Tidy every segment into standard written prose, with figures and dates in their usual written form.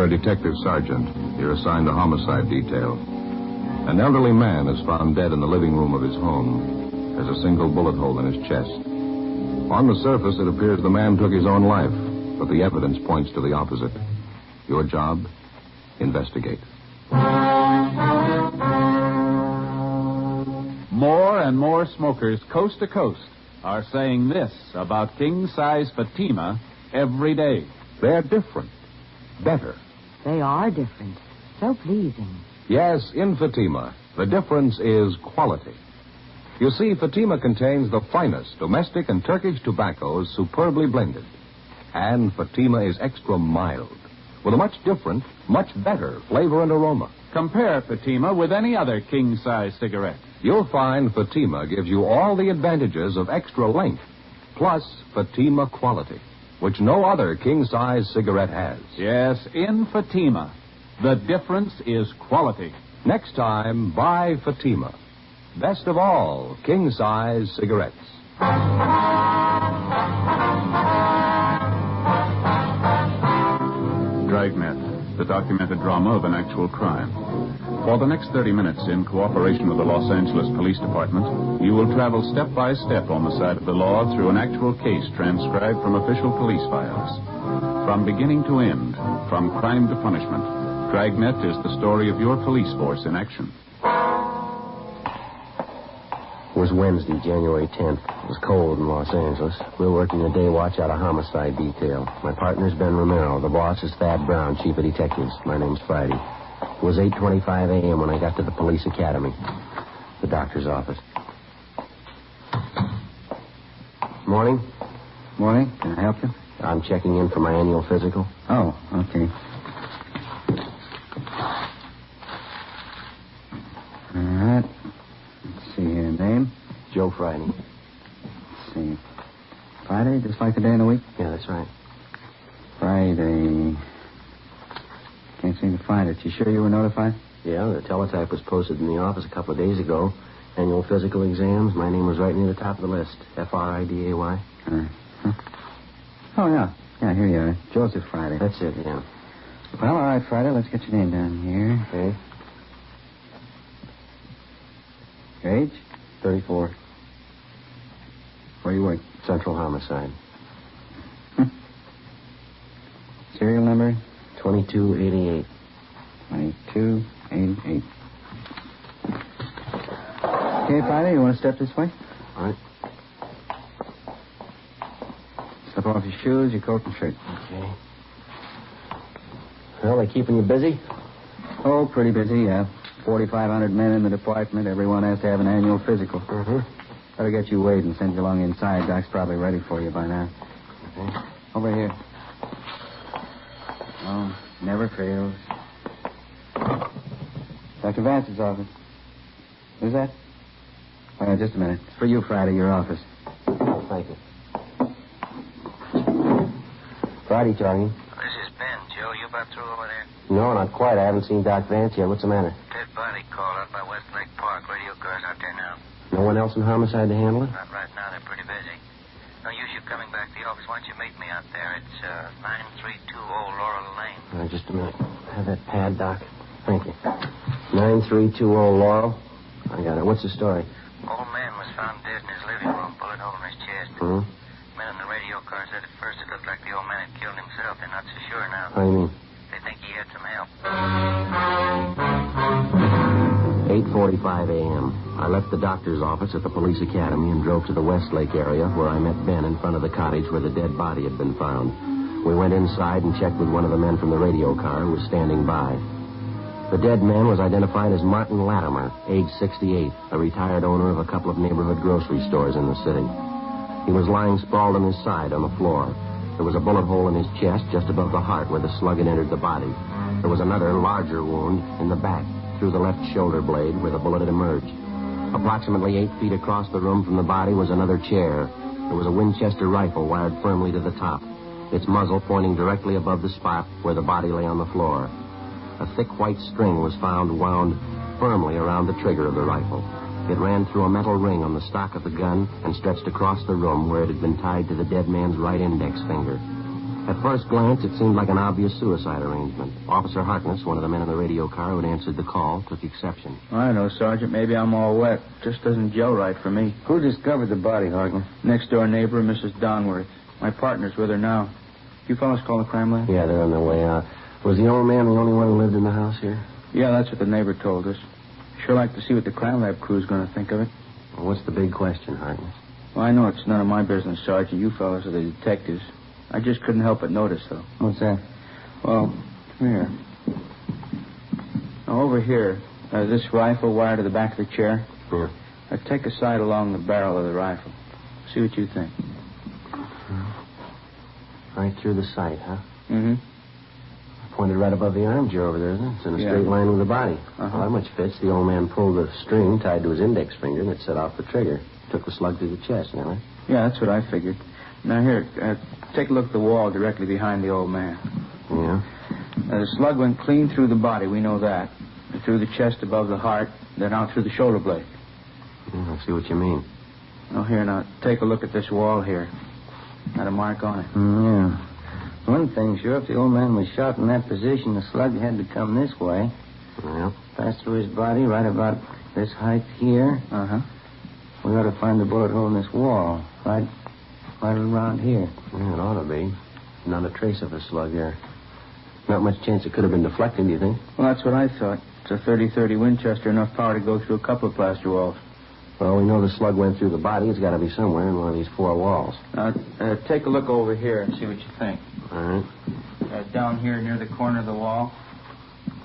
You're a detective sergeant. You're assigned to homicide detail. An elderly man is found dead in the living room of his home. There's a single bullet hole in his chest. On the surface, it appears the man took his own life, but the evidence points to the opposite. Your job? Investigate. More and more smokers coast to coast are saying this about king-size Fatima every day. They're different. Better. They are different. So pleasing. Yes, in Fatima, the difference is quality. You see, Fatima contains the finest domestic and Turkish tobaccos superbly blended. And Fatima is extra mild, with a much different, much better flavor and aroma. Compare Fatima with any other king-size cigarette. You'll find Fatima gives you all the advantages of extra length, plus Fatima quality, which no other king-size cigarette has. Yes, in Fatima, the difference is quality. Next time, buy Fatima. Best of all, king-size cigarettes. Dragnet, the documented drama of an actual crime. For the next 30 minutes, in cooperation with the Los Angeles Police Department, you will travel step by step on the side of the law through an actual case transcribed from official police files. From beginning to end, from crime to punishment, Dragnet is the story of your police force in action. It was Wednesday, January 10th. It was cold in Los Angeles. We were working the day watch out of homicide detail. My partner's Ben Romero. The boss is Thad Brown, chief of detectives. My name's Friday. It was 8:25 a.m. when I got to the police academy, the doctor's office. Morning. Morning. Can I help you? I'm checking in for my annual physical. Oh, okay. All right. Let's see here. Name? Joe Friday. Let's see. Friday, just like the day in the week? Yeah, that's right. Friday. Can't seem to find it. You sure you were notified? Yeah, the teletype was posted in the office a couple of days ago. Annual physical exams. My name was right near the top of the list. Friday. Huh. Oh, yeah. Yeah, here you are. Joseph Friday. That's it, yeah. Well, all right, Friday. Let's get your name down here. Okay. Your age? 34. Where you work? Central Homicide. Serial number? 2288. 2288. Okay, Friday, you want to step this way? All right. Slip off your shoes, your coat and shirt. Okay. Well, they keeping you busy? Oh, pretty busy, yeah. 4,500 men in the department. Everyone has to have an annual physical. Mm-hmm. Better get you weighed and send you along inside. Doc's probably ready for you by now. Okay. Over here. Oh, never fails. Dr. Vance's office. Who's that? Oh, just a minute. It's for you, Friday, your office. Thank you. Friday, Charlie. This is Ben. Joe, you about through over there? No, not quite. I haven't seen Doc Vance yet. What's the matter? Dead body call out by Westlake Park. Radio cars out there now. No one else in homicide to handle it? Not right now. They're pretty busy. No use you coming back to the office. Why don't you meet me out there? It's 932 Old Laurel Lane. Just a minute. Have that pad, Doc. Thank you. 9320 Laurel. I got it. What's the story? Old man was found dead in his living room. Bullet hole in his chest. Hmm? Men in the radio car said at first it looked like the old man had killed himself. They're not so sure now. How do you mean? They think he had some help. 8:45 a.m. I left the doctor's office at the police academy and drove to the Westlake area where I met Ben in front of the cottage where the dead body had been found. We went inside and checked with one of the men from the radio car who was standing by. The dead man was identified as Martin Latimer, age 68, a retired owner of a couple of neighborhood grocery stores in the city. He was lying sprawled on his side on the floor. There was a bullet hole in his chest just above the heart where the slug had entered the body. There was another larger wound in the back through the left shoulder blade where the bullet had emerged. Approximately 8 feet across the room from the body was another chair. There was a Winchester rifle wired firmly to the top, its muzzle pointing directly above the spot where the body lay on the floor. A thick white string was found wound firmly around the trigger of the rifle. It ran through a metal ring on the stock of the gun and stretched across the room where it had been tied to the dead man's right index finger. At first glance, it seemed like an obvious suicide arrangement. Officer Harkness, one of the men in the radio car who had answered the call, took exception. I don't know, Sergeant. Maybe I'm all wet. Just doesn't gel right for me. Who discovered the body, Harkness? Next-door neighbor, Mrs. Donworth. My partner's with her now. You fellas call the crime lab? Yeah, they're on their way out. Was the old man the only one who lived in the house here? Yeah, that's what the neighbor told us. Sure like to see what the crime lab crew's going to think of it. Well, what's the big question, Harkness? Well, I know it's none of my business, Sergeant. You fellas are the detectives. I just couldn't help but notice, though. What's that? Well, here. Now, over here, this rifle wired to the back of the chair. Yeah. Take a sight along the barrel of the rifle. See what you think. Right through the sight, huh? Mm-hmm. Pointed right above the arm, Joe, over there, isn't it? It's in a straight line with the body. Well, that much fits. The old man pulled the string tied to his index finger, and it set off the trigger. Took the slug through the chest, didn't it? Yeah, that's what I figured. Now, here, take a look at the wall directly behind the old man. Yeah? The slug went clean through the body, we know that. Through the chest above the heart, then out through the shoulder blade. I see what you mean. Oh, here, now, take a look at this wall here. Got a mark on it. Yeah. One thing, sure, if the old man was shot in that position, the slug had to come this way. Yeah. Pass through his body right about this height here. Uh-huh. We ought to find the bullet hole in this wall. Right around here. Yeah, it ought to be. Not a trace of a slug here. Not much chance it could have been deflected, do you think? Well, that's what I thought. It's a 30-30 Winchester, enough power to go through a couple of plaster walls. Well, we know the slug went through the body. It's got to be somewhere in one of these four walls. Now, take a look over here and see what you think. All right. Down here near the corner of the wall.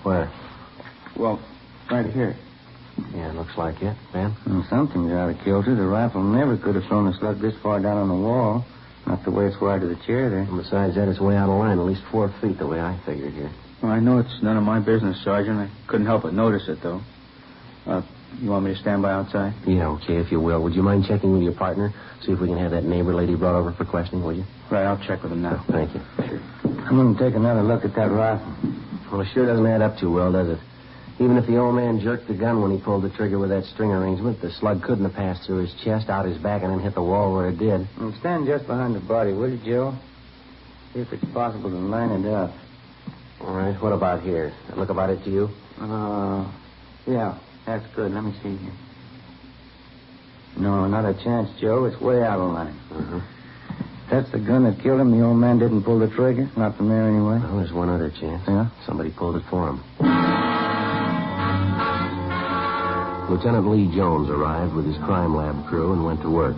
Where? Well, right here. Yeah, looks like it. Ben? Well, something's out of kilter. The rifle never could have thrown a slug this far down on the wall. Not the way it's wired to the chair there. And besides that, it's way out of line, at least 4 feet, the way I figured here. Well, I know it's none of my business, Sergeant. I couldn't help but notice it, though. You want me to stand by outside? Yeah, okay, if you will. Would you mind checking with your partner? See if we can have that neighbor lady brought over for questioning, would you? Right, I'll check with him now. Thank you. Sure. I'm going to take another look at that rifle. Well, it sure doesn't add up too well, does it? Even if the old man jerked the gun when he pulled the trigger with that string arrangement, the slug couldn't have passed through his chest, out his back, and then hit the wall where it did. Well, stand just behind the body, will you, Joe? See if it's possible to line it up. All right, what about here? That look about it to you? Yeah, that's good. Let me see here. No, not a chance, Joe. It's way out of line. Uh-huh. That's the gun that killed him. The old man didn't pull the trigger. Not from there, anyway. Well, there's one other chance. Yeah? Somebody pulled it for him. Lieutenant Lee Jones arrived with his crime lab crew and went to work.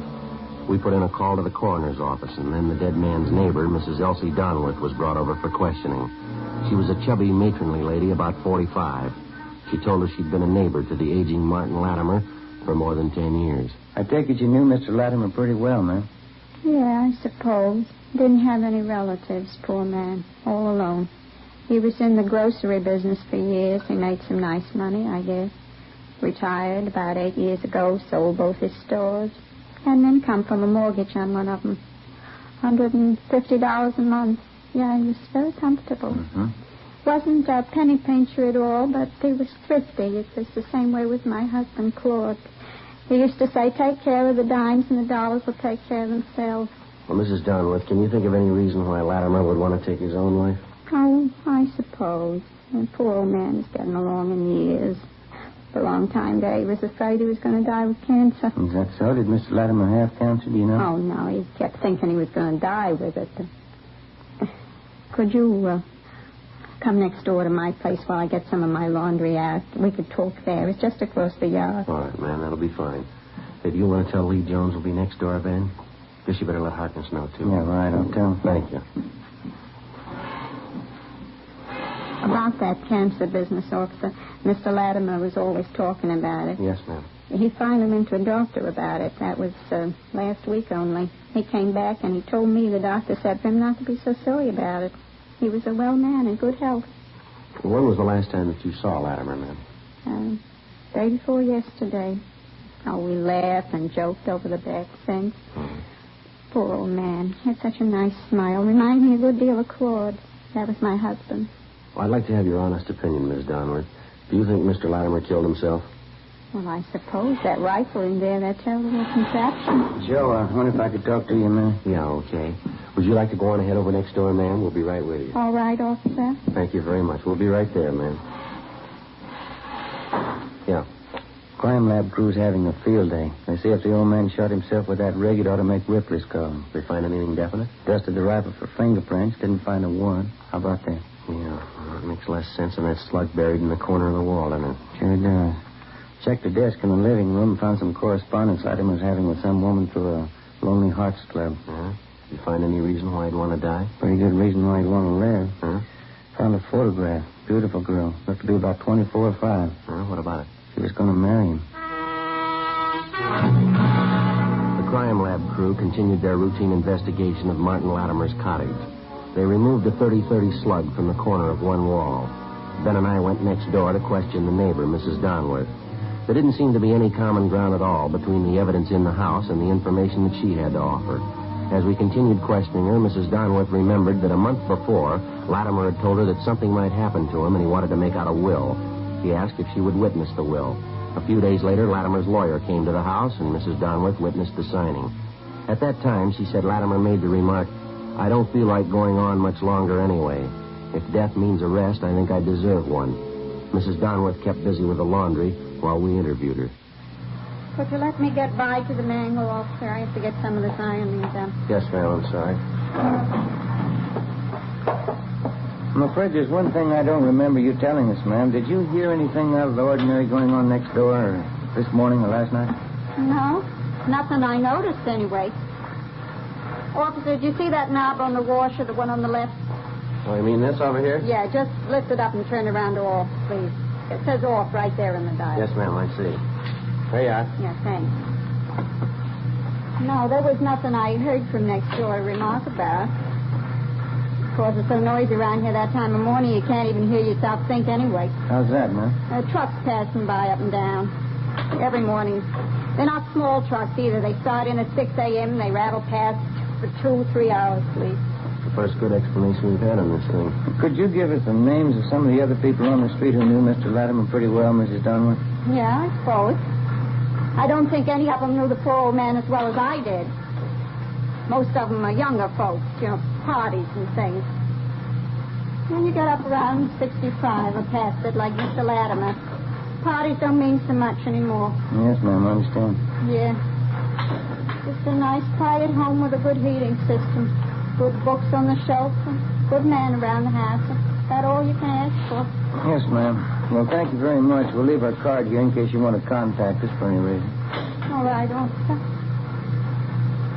We put in a call to the coroner's office, and then the dead man's neighbor, Mrs. Elsie Donworth, was brought over for questioning. She was a chubby, matronly lady, about 45. She told us she'd been a neighbor to the aging Martin Latimer for more than 10 years. I take it you knew Mr. Latimer pretty well, ma'am. Yeah, I suppose. Didn't have any relatives, poor man. All alone. He was in the grocery business for years. He made some nice money, I guess. Retired about 8 years ago, sold both his stores. Had an income from a mortgage on one of them. $150 a month. Yeah, he was very comfortable. Mm-hmm. Wasn't a penny pincher at all, but he was thrifty. It was the same way with my husband, Claude. He used to say, take care of the dimes and the dollars will take care of themselves. Well, Mrs. Donworth, can you think of any reason why Latimer would want to take his own life? Oh, I suppose. The poor old man is getting along in years. For a long time there, he was afraid he was going to die with cancer. Is that so? Did Mr. Latimer have cancer, do you know? Oh, no, he kept thinking he was going to die with it. Could you come next door to my place while I get some of my laundry out? We could talk there. It's just across the yard. All right, ma'am, that'll be fine. Hey, do you want to tell Lee Jones will be next door, Ben? Guess you better let Harkness know, too. Yeah, right. I'll tell him. Thank you. About that cancer business, officer, Mr. Latimer was always talking about it. Yes, ma'am. He finally went to a doctor about it. That was last week only. He came back and he told me the doctor said for him not to be so silly about it. He was a well man in good health. When was the last time that you saw Latimer, ma'am? Day before yesterday. Oh, we laughed and joked over the back things. Mm-hmm. Poor old man. He had such a nice smile. Reminded me a good deal of Claude. That was my husband. Well, I'd like to have your honest opinion, Miss Donworth. Do you think Mr. Latimer killed himself? Well, I suppose that rifle in there, that terrible contraption. Joe, I wonder if I could talk to you a minute. Yeah, okay. Would Would you like to go on ahead over next door, ma'am? We'll be right with you. All right, officer. Thank you very much. We'll be right there, ma'am. Yeah. Crime lab crew's having a field day. They say if the old man shot himself with that rig, it ought to make Ripley's call. They find anything definite? Dusted the rifle for fingerprints. Didn't find a warrant. How about that? Yeah, well, it makes less sense than that slug buried in the corner of the wall, doesn't it? Sure does. Checked the desk in the living room and found some correspondence Latimer was having with some woman through a Lonely Hearts Club. Uh-huh. You find any reason why he'd want to die? Pretty good reason why he'd want to live. Huh? Found a photograph. Beautiful girl. Looked to be about 24 or 5. What about it? She was going to marry him. The crime lab crew continued their routine investigation of Martin Latimer's cottage. They removed a .30-30 slug from the corner of one wall. Ben and I went next door to question the neighbor, Mrs. Donworth. There didn't seem to be any common ground at all between the evidence in the house and the information that she had to offer. As we continued questioning her, Mrs. Donworth remembered that a month before, Latimer had told her that something might happen to him and he wanted to make out a will. He asked if she would witness the will. A few days later, Latimer's lawyer came to the house and Mrs. Donworth witnessed the signing. At that time, she said Latimer made the remark, "I don't feel like going on much longer anyway. If death means arrest, I think I deserve one." Mrs. Donworth kept busy with the laundry while we interviewed her. Could you let me get by to the mangle, officer? I have to get some of this ironing done. Yes, ma'am, I'm sorry. I'm afraid there's one thing I don't remember you telling us, ma'am. Did you hear anything out of the ordinary going on next door or this morning or last night? No, nothing I noticed anyway. Officer, did you see that knob on the washer, the one on the left? Oh, you mean this over here? Yeah, just lift it up and turn it around to off, please. It says off right there in the dial. Yes, ma'am, I see. There you are. Yeah, thanks. No, there was nothing I heard from next door to remark about. Of course, it's so noisy around here that time of morning you can't even hear yourself think anyway. How's that, ma'am? Trucks passing by up and down every morning. They're not small trucks either. They start in at 6 a.m. and they rattle past for 2-3 hours, please. The first good explanation we've had on this thing. Could you give us the names of some of the other people on the street who knew Mr. Latimer pretty well, Mrs. Donworth? Yeah, I suppose. I don't think any of them knew the poor old man as well as I did. Most of them are younger folks, parties and things. When you get up around 65 or past it, like Mr. Latimer, parties don't mean so much anymore. Yes, ma'am, I understand. Yeah. Just a nice, quiet home with a good heating system. Good books on the shelf and good man around the house. Is that all you can ask for? Yes, ma'am. Well, thank you very much. We'll leave our card here in case you want to contact us for any reason. All right, officer.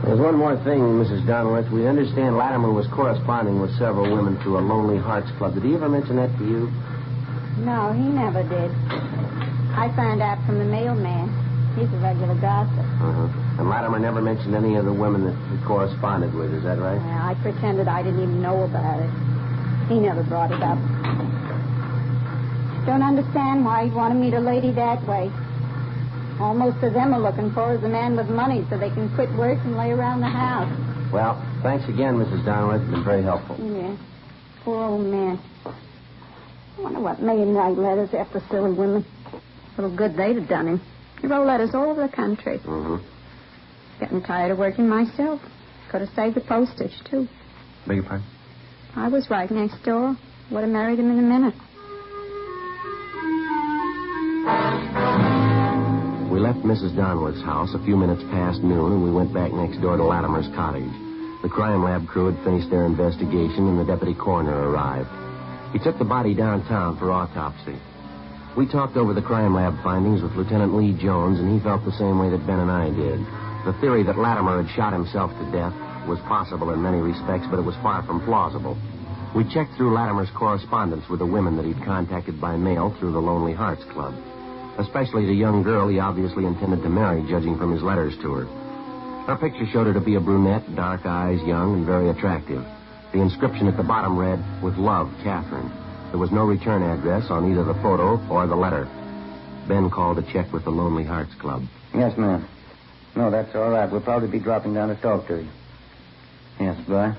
There's one more thing, Mrs. Donworth. We understand Latimer was corresponding with several women through a Lonely Hearts Club. Did he ever mention that to you? No, he never did. I found out from the mailman. He's a regular gossip. Uh-huh. And Latimer never mentioned any of the women that he corresponded with, is that right? Yeah, I pretended I didn't even know about it. He never brought it up. Don't understand why he'd want to meet a lady that way. All most of them are looking for is a man with money so they can quit work and lay around the house. Well, thanks again, Mrs. Donworth. It's been very helpful. Yeah. Poor old man. I wonder what made him write letters after silly women. Little good they'd have done him. He wrote letters all over the country. Mm-hmm. Getting tired of working myself. Could have saved the postage, too. Beg your pardon? I was right next door. Would have married him in a minute. We left Mrs. Donworth's house a few minutes past noon, and we went back next door to Latimer's cottage. The crime lab crew had finished their investigation, and the deputy coroner arrived. He took the body downtown for autopsy. We talked over the crime lab findings with Lieutenant Lee Jones, and he felt the same way that Ben and I did. The theory that Latimer had shot himself to death was possible in many respects, but it was far from plausible. We checked through Latimer's correspondence with the women that he'd contacted by mail through the Lonely Hearts Club. Especially the young girl he obviously intended to marry, judging from his letters to her. Her picture showed her to be a brunette, dark eyes, young, and very attractive. The inscription at the bottom read, "With love, Catherine." There was no return address on either the photo or the letter. Ben called to check with the Lonely Hearts Club. Yes, ma'am. No, that's all right. We'll probably be dropping down to talk to you. Yes, bye.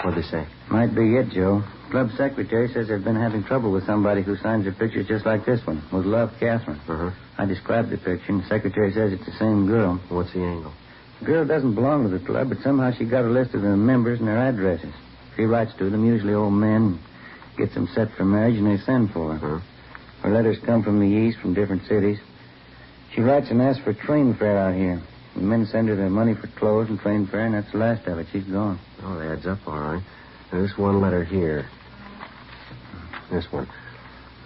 What'd they say? Might be it, Joe. Club secretary says they've been having trouble with somebody who signs their pictures just like this one. With love, Catherine. Uh-huh. I described the picture, and the secretary says it's the same girl. What's the angle? The girl doesn't belong to the club, but somehow she got a list of the members and their addresses. She writes to them, usually old men, gets them set for marriage, and they send for her. Huh? Her letters come from the east, from different cities. She writes and asks for train fare out here. The men send her their money for clothes and train fare, and that's the last of it. She's gone. Oh, it adds up all right. Now, this one letter here. This one.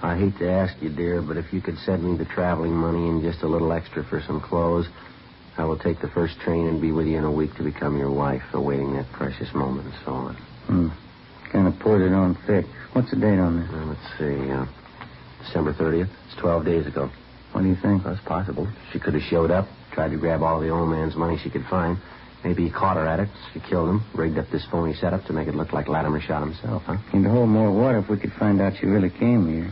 I hate to ask you, dear, but if you could send me the traveling money and just a little extra for some clothes, I will take the first train and be with you in a week to become your wife, awaiting that precious moment and so on. Kind of poured it on thick. What's the date on this? Let's see. December 30th. It's 12 days ago. What do you think? That's possible. She could have showed up, tried to grab all the old man's money she could find. Maybe he caught her at it. She killed him, rigged up this phony setup to make it look like Latimer shot himself, huh? Can hold more water if we could find out she really came here.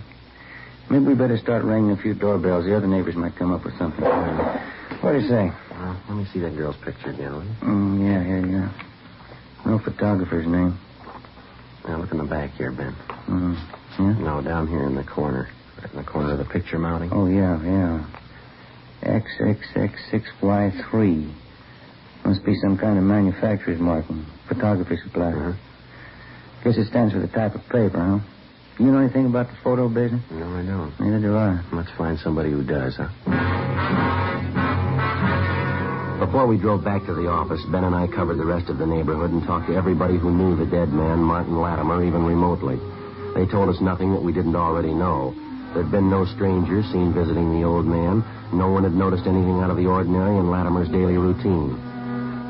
Maybe we better start ringing a few doorbells. The other neighbors might come up with something. What do you say? Well, let me see that girl's picture again, will you? Yeah, here you are. No photographer's name. Now, look in the back here, Ben. Yeah? No, down here in the corner. Right in the corner of the picture mounting. Oh, yeah. XXX6Y3. Must be some kind of manufacturer's marking. Photography supply. Uh-huh. Guess it stands for the type of paper, huh? You know anything about the photo business? No, I don't. Neither do I. Let's find somebody who does, huh? Before we drove back to the office, Ben and I covered the rest of the neighborhood and talked to everybody who knew the dead man, Martin Latimer, even remotely. They told us nothing that we didn't already know. There'd been no strangers seen visiting the old man. No one had noticed anything out of the ordinary in Latimer's daily routine.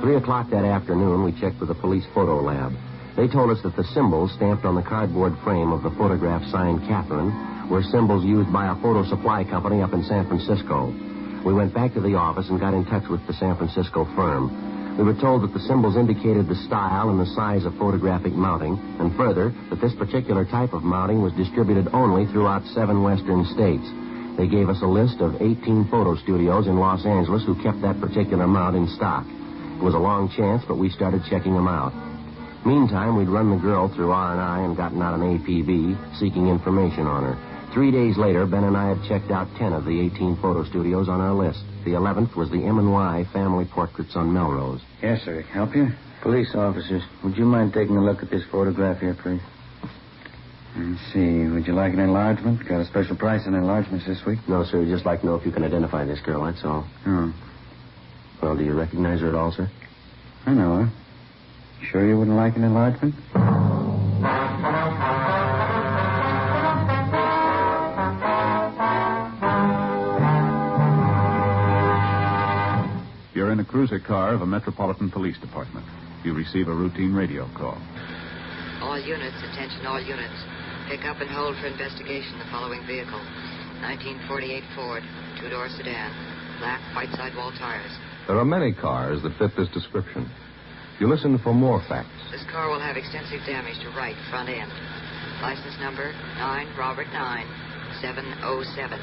3 o'clock that afternoon, we checked with the police photo lab. They told us that the symbols stamped on the cardboard frame of the photograph signed Catherine were symbols used by a photo supply company up in San Francisco. We went back to the office and got in touch with the San Francisco firm. We were told that the symbols indicated the style and the size of photographic mounting, and further, that this particular type of mounting was distributed only throughout 7 western states. They gave us a list of 18 photo studios in Los Angeles who kept that particular mount in stock. It was a long chance, but we started checking them out. Meantime, we'd run the girl through R&I and gotten out an APB, seeking information on her. 3 days later, Ben and I had checked out 10 of the 18 photo studios on our list. The 11th was the M&Y Family Portraits on Melrose. Yes, sir. Help you? Police officers, would you mind taking a look at this photograph here, please? Let's see. Would you like an enlargement? Got a special price on enlargements this week? No, sir. Just like to know if you can identify this girl, that's all. Oh. Well, do you recognize her at all, sir? I know her. Sure you wouldn't like an enlargement? You're in a cruiser car of a Metropolitan Police Department. You receive a routine radio call. All units, attention all units. Pick up and hold for investigation the following vehicle. 1948 Ford, 2-door sedan, black white sidewall tires. There are many cars that fit this description. You listen for more facts. This car will have extensive damage to right front end. License number 9 Robert 9 707.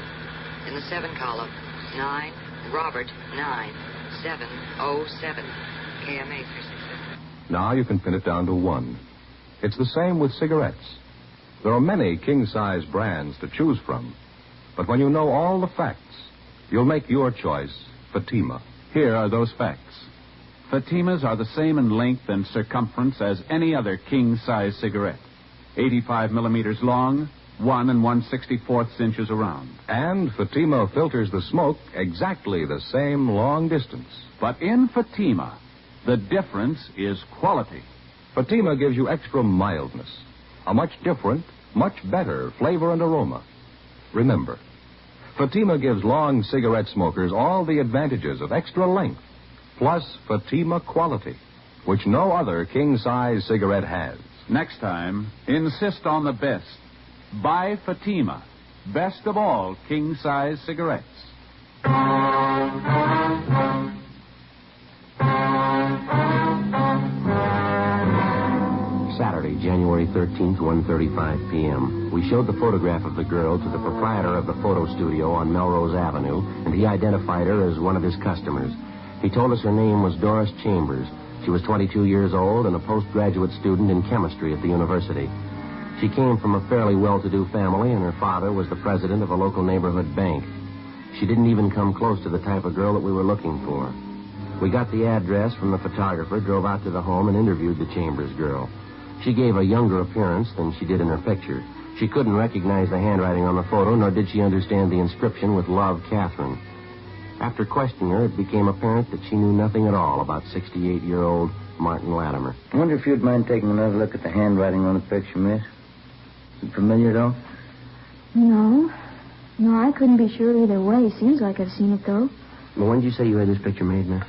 In the 7 column, 9 Robert 9 707. KMA 367. Now you can pin it down to one. It's the same with cigarettes. There are many king-size brands to choose from. But when you know all the facts, you'll make your choice, Fatima. Here are those facts. Fatimas are the same in length and circumference as any other king-size cigarette. 85 millimeters long, 1 1/64 inches around. And Fatima filters the smoke exactly the same long distance. But in Fatima, the difference is quality. Fatima gives you extra mildness, a much different, much better flavor and aroma. Remember, Fatima gives long cigarette smokers all the advantages of extra length, plus Fatima quality, which no other king-size cigarette has. Next time, insist on the best. Buy Fatima, best of all king-size cigarettes. Saturday, January 13th, 1:35 p.m. We showed the photograph of the girl to the proprietor of the photo studio on Melrose Avenue, and he identified her as one of his customers. He told us her name was Doris Chambers. She was 22 years old and a postgraduate student in chemistry at the university. She came from a fairly well-to-do family, and her father was the president of a local neighborhood bank. She didn't even come close to the type of girl that we were looking for. We got the address from the photographer, drove out to the home, and interviewed the Chambers girl. She gave a younger appearance than she did in her picture. She couldn't recognize the handwriting on the photo, nor did she understand the inscription with Love, Catherine. After questioning her, it became apparent that she knew nothing at all about 68-year-old Martin Latimer. I wonder if you'd mind taking another look at the handwriting on the picture, miss. Is it familiar, though? No. No, I couldn't be sure either way. Seems like I've seen it, though. Well, when did you say you had this picture made, miss?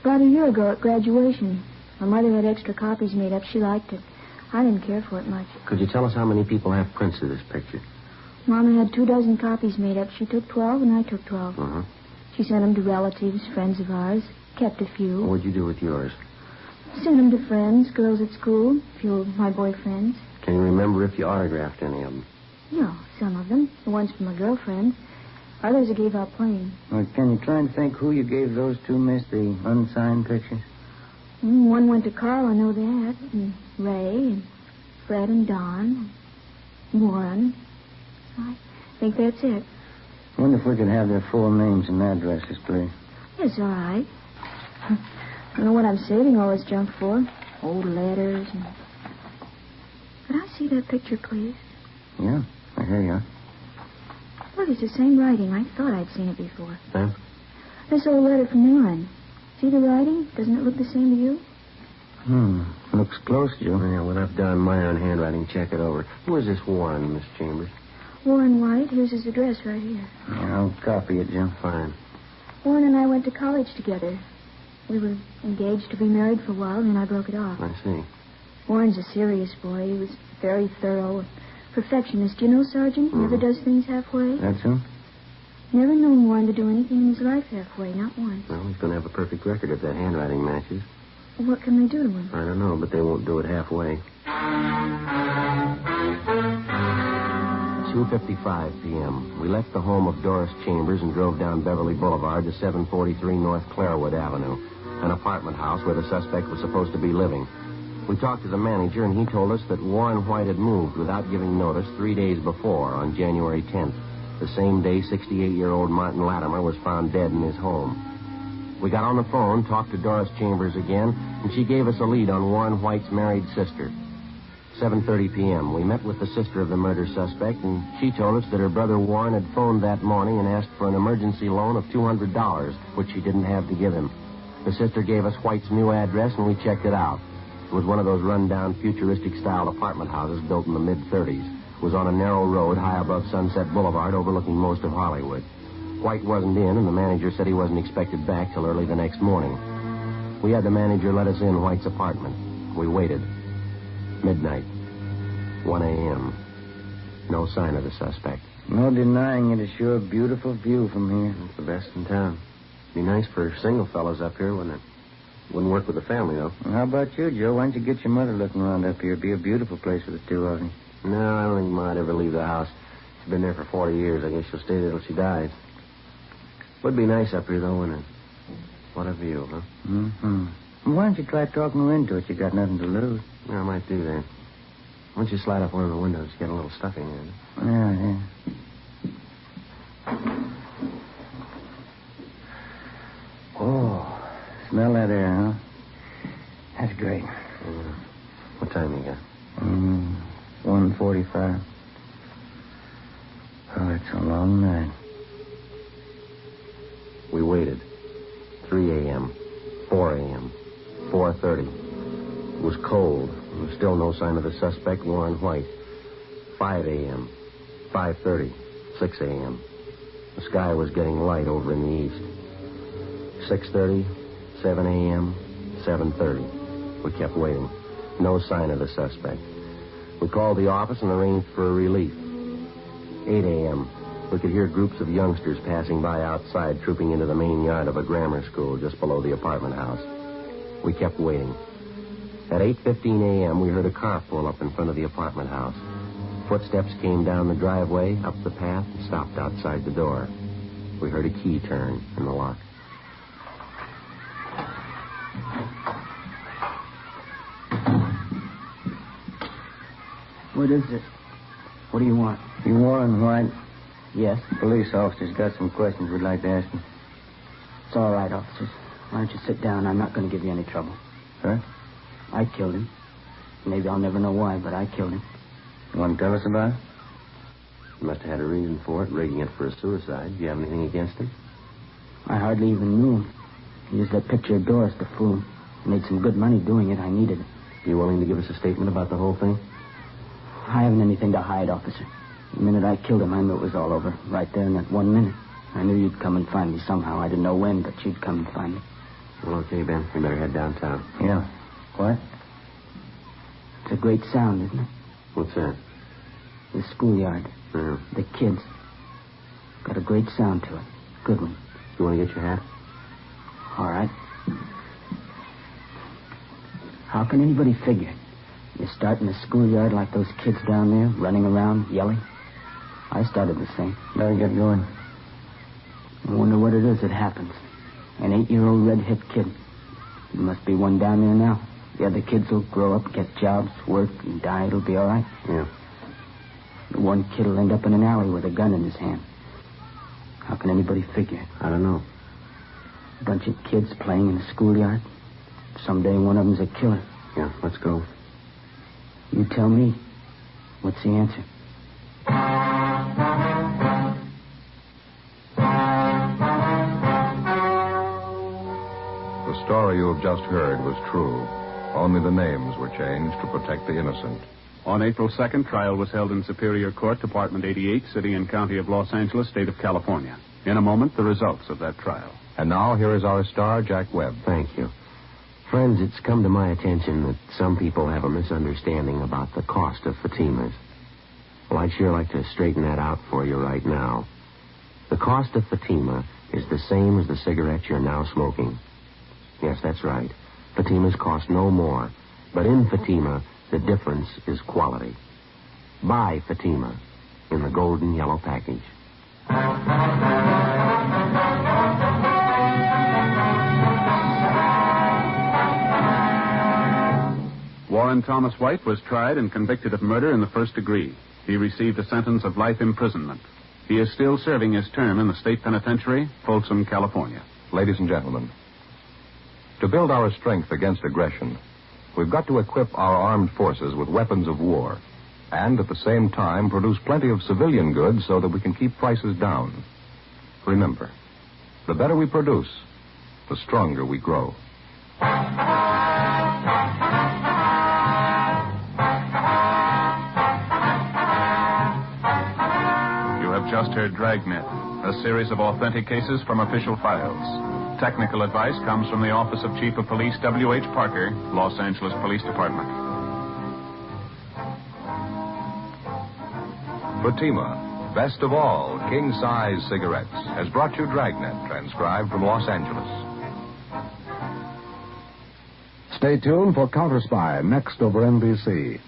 About a year ago at graduation. My mother had extra copies made up. She liked it. I didn't care for it much. Could you tell us how many people have prints of this picture? Mama had 24 copies made up. She took 12, and I took 12. Uh-huh. She sent them to relatives, friends of ours. Kept a few. What'd you do with yours? Sent them to friends, girls at school, a few of my boyfriends. Can you remember if you autographed any of them? No, some of them. The ones from my girlfriend. Others I gave out plain. Well, can you try and think who you gave those to, miss, the unsigned pictures? One went to Carl, I know that. And Ray, and Fred and Don. Warren. I think that's it. I wonder if we could have their full names and addresses, please. Yes, all right. I don't know what I'm saving all this junk for. Old letters and... Could I see that picture, please? Yeah, here you are. Look, it's the same writing. I thought I'd seen it before. Huh? This old letter from Warren. See the writing? Doesn't it look the same to you? Looks close, Joe. Yeah, when I've done my own handwriting, check it over. Who is this Warren, Miss Chambers? Warren White. Here's his address right here. Yeah, I'll copy it, Joe. Fine. Warren and I went to college together. We were engaged to be married for a while, and then I broke it off. I see. Warren's a serious boy. He was very thorough. Perfectionist. You know, Sergeant? Never does things halfway. That's him? Never known Warren to do anything in his life halfway, not once. Well, he's going to have a perfect record if that handwriting matches. Well, what can they do to him? I don't know, but they won't do it halfway. 2:55 p.m. We left the home of Doris Chambers and drove down Beverly Boulevard to 743 North Clairwood Avenue, an apartment house where the suspect was supposed to be living. We talked to the manager, and he told us that Warren White had moved without giving notice 3 days before, on January 10th, the same day 68-year-old Martin Latimer was found dead in his home. We got on the phone, talked to Doris Chambers again, and she gave us a lead on Warren White's married sister. 7:30 p.m. We met with the sister of the murder suspect, and she told us that her brother Warren had phoned that morning and asked for an emergency loan of $200, which she didn't have to give him. The sister gave us White's new address, and we checked it out. It was one of those run-down, futuristic-style apartment houses built in the mid-'30s. It was on a narrow road high above Sunset Boulevard, overlooking most of Hollywood. White wasn't in, and the manager said he wasn't expected back till early the next morning. We had the manager let us in White's apartment. We waited. Midnight. 1 a.m. No sign of the suspect. No denying it. It's sure a beautiful view from here. It's the best in town. Be nice for single fellows up here, wouldn't it? Wouldn't work with the family, though. Well, how about you, Joe? Why don't you get your mother looking around up here? It'd be a beautiful place for the two of you. No, I don't think Ma'd ever leave the house. She's been there for 40 years. I guess she'll stay there till she dies. Would be nice up here, though, wouldn't it? What a view, huh? Mm-hmm. Well, why don't you try talking her into it? You got nothing to lose. Yeah, I might do that. Why don't you slide up one of the windows? Get a little stuffing in it. Yeah. Oh, smell that air, huh? That's great. Yeah. What time you got? 1:45. Oh, it's a long night. We waited. 3 a.m., 4 a.m., 4:30. It was cold. There was still no sign of the suspect, Warren White. 5 a.m., 5:30, 6 a.m. The sky was getting light over in the east. 6:30, 7 a.m., 7:30. We kept waiting. No sign of the suspect. We called the office and arranged for a relief. 8 a.m. We could hear groups of youngsters passing by outside, trooping into the main yard of a grammar school just below the apartment house. We kept waiting. At 8:15 a.m., we heard a car pull up in front of the apartment house. Footsteps came down the driveway, up the path, and stopped outside the door. We heard a key turn in the lock. What is it? What do you want? You Warren White? Yes. Police officer's got some questions we'd like to ask you. It's all right, officers. Why don't you sit down? I'm not going to give you any trouble. Huh? I killed him. Maybe I'll never know why, but I killed him. You want to tell us about it? You must have had a reason for it, rigging it for a suicide. Do you have anything against him? I hardly even knew him. He used that picture of Doris to fool. Made some good money doing it. I needed it. You willing to give us a statement about the whole thing? I haven't anything to hide, officer. The minute I killed him, I knew it was all over. Right there in that 1 minute. I knew you'd come and find me somehow. I didn't know when, but you'd come and find me. Well, okay, Ben. We better head downtown. Yeah. What? It's a great sound, isn't it? What's that? The schoolyard. Yeah. The kids. Got a great sound to it. Good one. You want to get your hat? All right. How can anybody figure it? You start in the schoolyard like those kids down there, running around, yelling. I started the same. Better get going. I wonder what it is that happens. An 8-year-old red-hip kid. There must be one down there now. The other kids will grow up, get jobs, work, and die. It'll be all right. Yeah. The one kid will end up in an alley with a gun in his hand. How can anybody figure it? I don't know. A bunch of kids playing in the schoolyard. Someday one of them's a killer. Yeah, let's go. You tell me. What's the answer? The story you have just heard was true. Only the names were changed to protect the innocent. On April 2nd, trial was held in Superior Court, Department 88, City and County of Los Angeles, State of California. In a moment, the results of that trial. And now, here is our star, Jack Webb. Thank you. Friends, it's come to my attention that some people have a misunderstanding about the cost of Fatimas. Well, I'd sure like to straighten that out for you right now. The cost of Fatima is the same as the cigarettes you're now smoking. Yes, that's right. Fatimas cost no more. But in Fatima, the difference is quality. Buy Fatima in the golden yellow package. Warren Thomas White was tried and convicted of murder in the first degree. He received a sentence of life imprisonment. He is still serving his term in the state penitentiary, Folsom, California. Ladies and gentlemen, to build our strength against aggression, we've got to equip our armed forces with weapons of war and at the same time produce plenty of civilian goods so that we can keep prices down. Remember, the better we produce, the stronger we grow. You have just heard Dragnet, a series of authentic cases from official files. Technical advice comes from the Office of Chief of Police W.H. Parker, Los Angeles Police Department. Fatima, best of all king-size cigarettes, has brought you Dragnet, transcribed from Los Angeles. Stay tuned for Counter Spy, next over NBC.